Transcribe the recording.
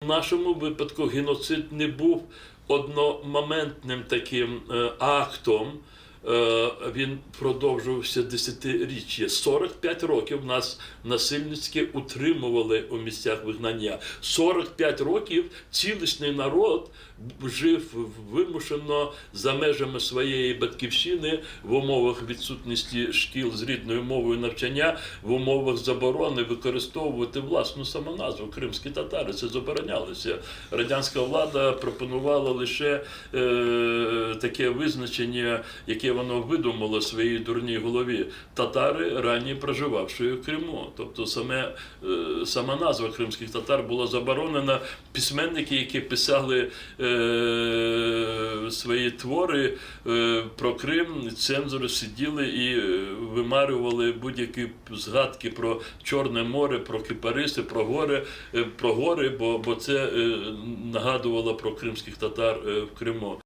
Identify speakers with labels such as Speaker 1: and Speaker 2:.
Speaker 1: нашому випадку геноцид не був одномоментним таким актом. Він продовжувався десятиріччя. 45 років нас насильницьки утримували у місцях вигнання. 45 років цілісний народ жив вимушено за межами своєї батьківщини в умовах відсутності шкіл з рідною мовою навчання, в умовах заборони використовувати власну самоназву. Кримські татари, це заборонялося. Радянська влада пропонувала лише таке визначення, яке воно видумало в своїй дурній голові. Татари, раніше проживавши в Криму. Тобто сама назва кримських татар була заборонена. Письменники, які писали свої твори про Крим, цензори сиділи і вимарювали будь-які згадки про Чорне море, про кипариси, про гори, бо це нагадувало про кримських татар в Криму.